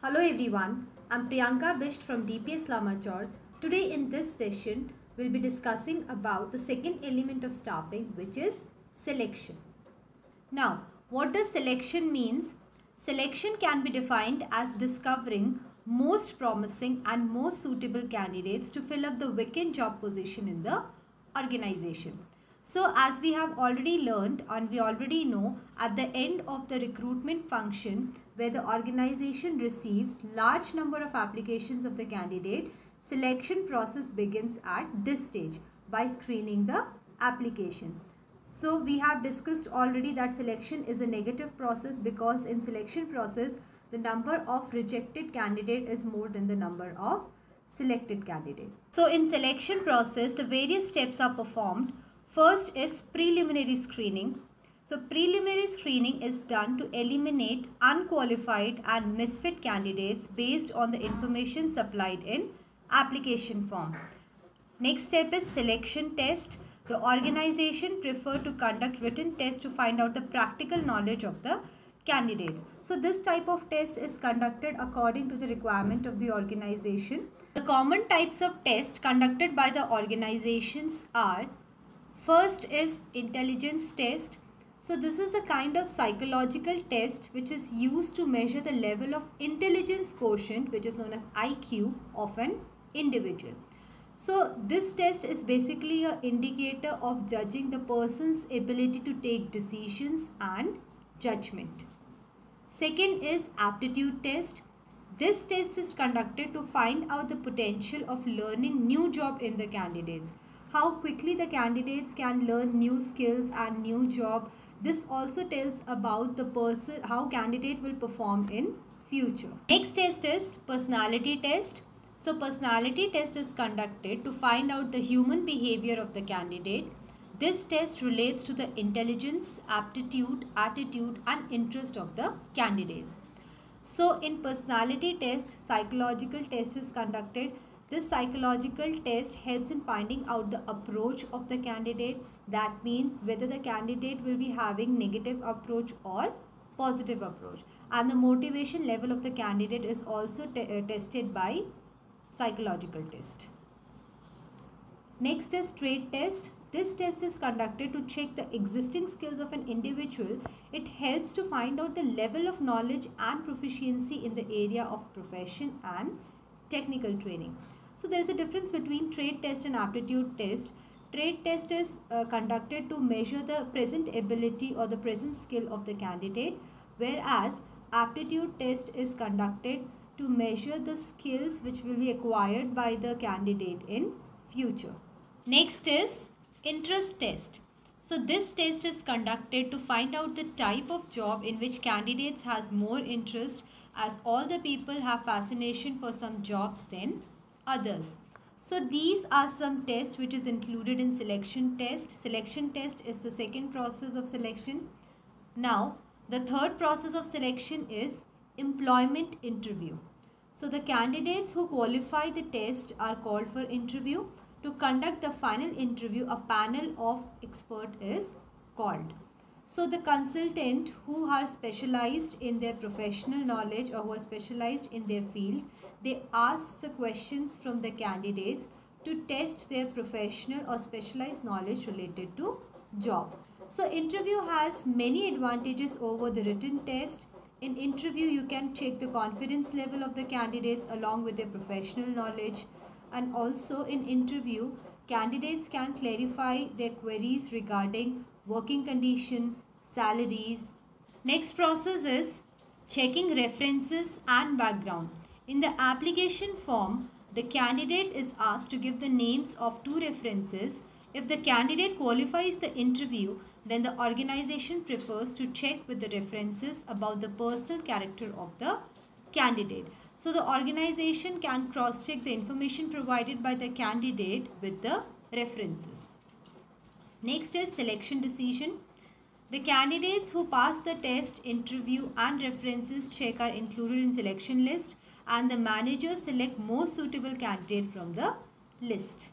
Hello everyone, I'm Priyanka Bisht from DPS Lamachor. Today in this session, we'll be discussing about the second element of staffing, which is selection. Now, what does selection means? Selection can be defined as discovering most promising and most suitable candidates to fill up the vacant job position in the organization. So as we have already learned and we already know, at the end of the recruitment function where the organization receives large number of applications of the candidate, selection process begins at this stage by screening the application. So we have discussed already that selection is a negative process because in selection process the number of rejected candidate is more than the number of selected candidate. So in selection process the various steps are performed. First is preliminary screening. So preliminary screening is done to eliminate unqualified and misfit candidates based on the information supplied in application form. Next step is selection test. The organization prefer to conduct written tests to find out the practical knowledge of the candidates. So this type of test is conducted according to the requirement of the organization. The common types of tests conducted by the organizations are: first is intelligence test. So this is a kind of psychological test which is used to measure the level of intelligence quotient, which is known as IQ, of an individual. So this test is basically an indicator of judging the person's ability to take decisions and judgment. Second is aptitude test. This test is conducted to find out the potential of learning new job in the candidates. How quickly the candidates can learn new skills and new job. This also tells about the person, how candidate will perform in future. Next test is personality test. So personality test is conducted to find out the human behavior of the candidate. This test relates to the intelligence, aptitude, attitude and interest of the candidates. So in personality test, psychological test is conducted. This psychological test helps in finding out the approach of the candidate. That means whether the candidate will be having negative approach or positive approach. And the motivation level of the candidate is also tested by psychological test. Next is trait test. This test is conducted to check the existing skills of an individual. It helps to find out the level of knowledge and proficiency in the area of profession and technical training. So there is a difference between trait test and aptitude test. Trait test is conducted to measure the present ability or the present skill of the candidate, whereas aptitude test is conducted to measure the skills which will be acquired by the candidate in future. Next is interest test. So this test is conducted to find out the type of job in which candidates has more interest, as all the people have fascination for some jobs than others. So these are some tests which is included in selection test. Selection test is the second process of selection. Now the third process of selection is employment interview. So the candidates who qualify the test are called for interview. To conduct the final interview, a panel of experts is called. So the consultant who are specialized in their professional knowledge or who are specialized in their field, they ask the questions from the candidates to test their professional or specialized knowledge related to job. So interview has many advantages over the written test. In interview, you can check the confidence level of the candidates along with their professional knowledge. And also in interview, candidates can clarify their queries regarding working condition, salaries. Next process is checking references and background. In the application form, the candidate is asked to give the names of 2 references. If the candidate qualifies the interview, then the organization prefers to check with the references about the personal character of the candidate. So the organization can cross-check the information provided by the candidate with the references. Next is selection decision. The candidates who pass the test, interview and references check are included in selection list, and the managers select most suitable candidate from the list.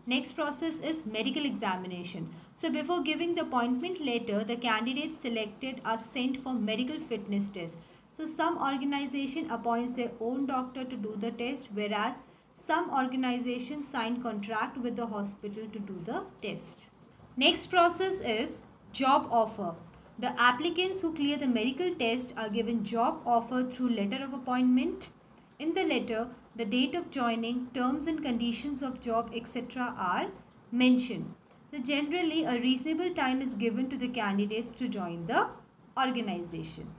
Next process is medical examination. So before giving the appointment letter, the candidates selected are sent for medical fitness test. So some organization appoints their own doctor to do the test, whereas some organizations sign contract with the hospital to do the test. Next process is job offer. The applicants who clear the medical test are given job offer through letter of appointment. In the letter, the date of joining, terms and conditions of job, etc. are mentioned. So generally, a reasonable time is given to the candidates to join the organization.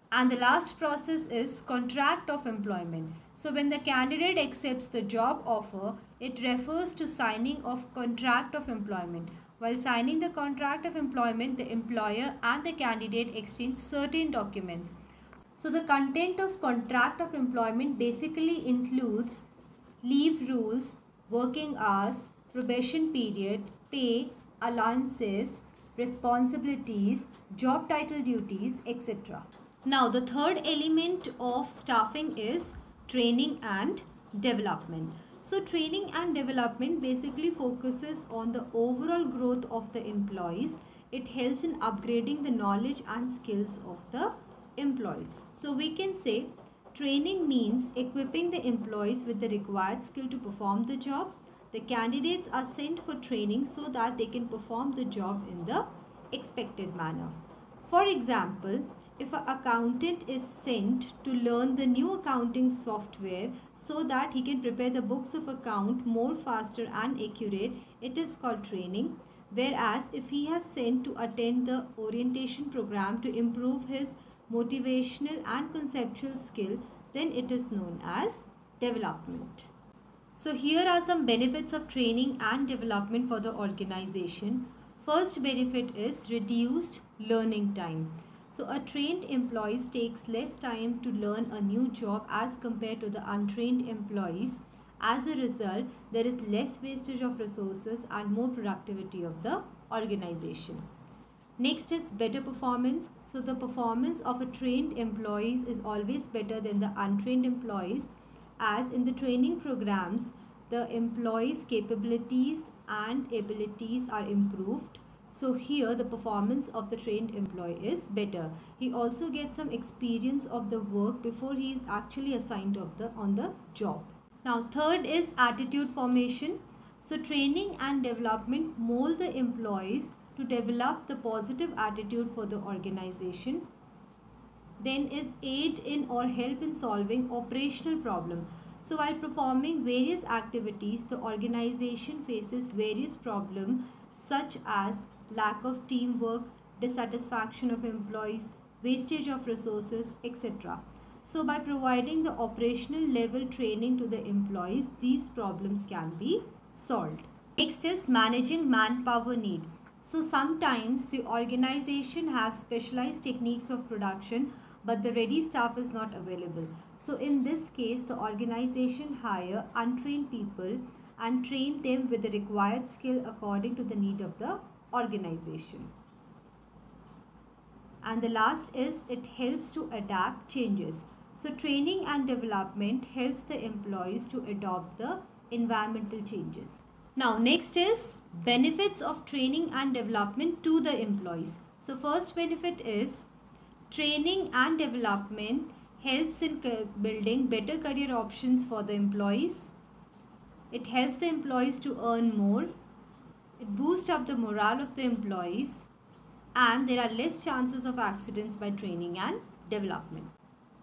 And the last process is contract of employment. So when the candidate accepts the job offer, it refers to signing of contract of employment. While signing the contract of employment, the employer and the candidate exchange certain documents. So the content of contract of employment basically includes leave rules, working hours, probation period, pay, allowances, responsibilities, job title duties, etc. Now the third element of staffing is training and development. So training and development basically focuses on the overall growth of the employees. It helps in upgrading the knowledge and skills of the employees. So we can say training means equipping the employees with the required skill to perform the job. The candidates are sent for training so that they can perform the job in the expected manner. For example, if an accountant is sent to learn the new accounting software so that he can prepare the books of account more faster and accurate, it is called training. Whereas if he has sent to attend the orientation program to improve his motivational and conceptual skill, then it is known as development. So here are some benefits of training and development for the organization. First benefit is reduced learning time. So a trained employee takes less time to learn a new job as compared to the untrained employees. As a result, there is less wastage of resources and more productivity of the organization. Next is better performance. So the performance of a trained employee is always better than the untrained employees, as in the training programs, the employees' capabilities and abilities are improved. So here the performance of the trained employee is better. He also gets some experience of the work before he is actually assigned on the job. Now third is attitude formation. So training and development mold the employees to develop the positive attitude for the organization. Then is aid in or help in solving operational problem. So while performing various activities, the organization faces various problems such as lack of teamwork, dissatisfaction of employees, wastage of resources, etc. So by providing the operational level training to the employees, these problems can be solved. Next is managing manpower need. So sometimes the organization has specialized techniques of production, but the ready staff is not available. So in this case, the organization hire untrained people and train them with the required skill according to the need of the organization. And the last is it helps to adapt changes. So training and development helps the employees to adopt the environmental changes. Now next is benefits of training and development to the employees. So first benefit is training and development helps in building better career options for the employees. It helps the employees to earn more. It boosts up the morale of the employees, and there are less chances of accidents by training and development.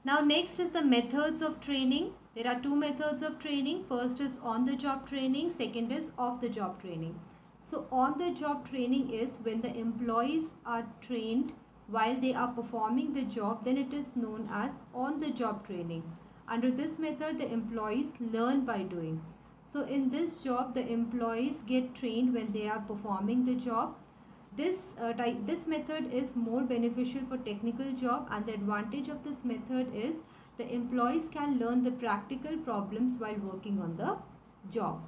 Now next is the methods of training. There are two methods of training. First is on the job training, second is off the job training. So on the job training is when the employees are trained while they are performing the job, then it is known as on the job training. Under this method, the employees learn by doing. So in this job, the employees get trained when they are performing the job. This method is more beneficial for technical job, and the advantage of this method is the employees can learn the practical problems while working on the job.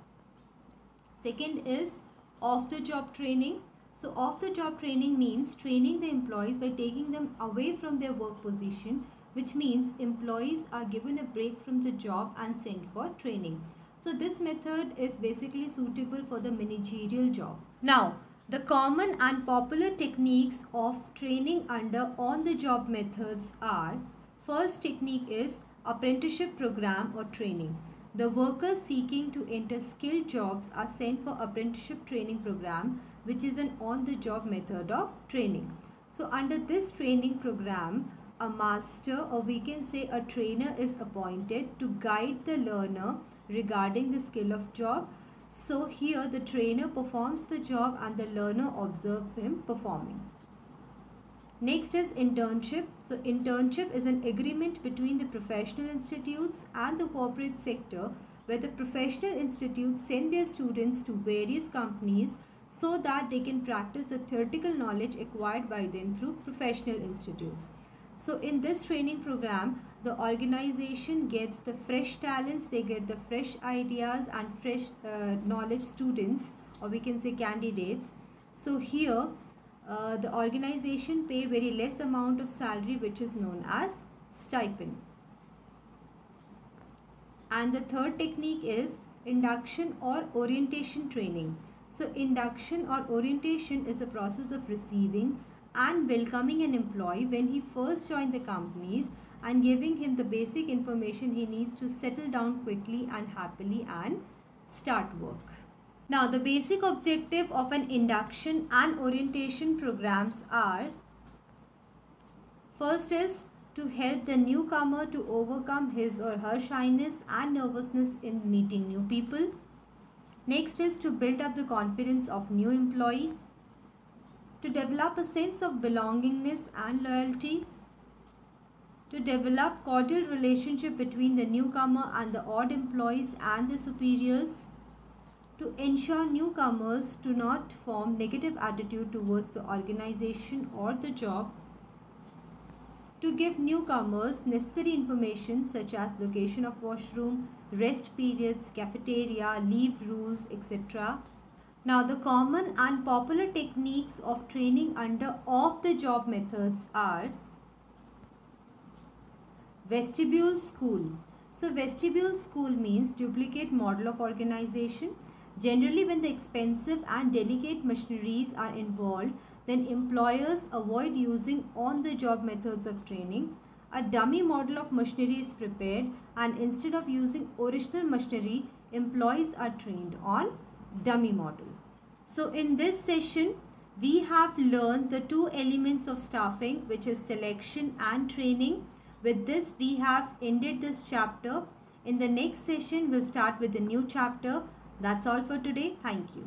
Second is off the job training. So off the job training means training the employees by taking them away from their work position, which means employees are given a break from the job and sent for training. So this method is basically suitable for the managerial job. Now, the common and popular techniques of training under on-the-job methods are, First technique is apprenticeship program or training. The workers seeking to enter skilled jobs are sent for apprenticeship training program, which is an on-the-job method of training. So under this training program, a master, or we can say a trainer, is appointed to guide the learner regarding the skill of job. So here the trainer performs the job and the learner observes him performing. Next is internship. So internship is an agreement between the professional institutes and the corporate sector, where the professional institutes send their students to various companies so that they can practice the theoretical knowledge acquired by them through professional institutes. So in this training program, the organization gets the fresh talents, they get the fresh ideas and fresh knowledge students, or we can say candidates. So here the organization pay very less amount of salary, which is known as stipend. And the third technique is induction or orientation training. So induction or orientation is a process of receiving and welcoming an employee when he first joined the companies and giving him the basic information he needs to settle down quickly and happily and start work. Now, the basic objective of an induction and orientation programs are: first is to help the newcomer to overcome his or her shyness and nervousness in meeting new people. Next is to build up the confidence of new employee, to develop a sense of belongingness and loyalty, to develop cordial relationship between the newcomer and the odd employees and the superiors, to ensure newcomers do not form negative attitude towards the organization or the job, to give newcomers necessary information such as location of washroom, rest periods, cafeteria, leave rules, etc. Now, the common and popular techniques of training under off-the-job methods are vestibule school. So, vestibule school means duplicate model of organization. Generally, when the expensive and delicate machineries are involved, then employers avoid using on-the-job methods of training. A dummy model of machinery is prepared, and instead of using original machinery, employees are trained on dummy model. So in this session, we have learned the two elements of staffing, which is selection and training. With this, we have ended this chapter. In the next session, we'll start with the new chapter. That's all for today. Thank you.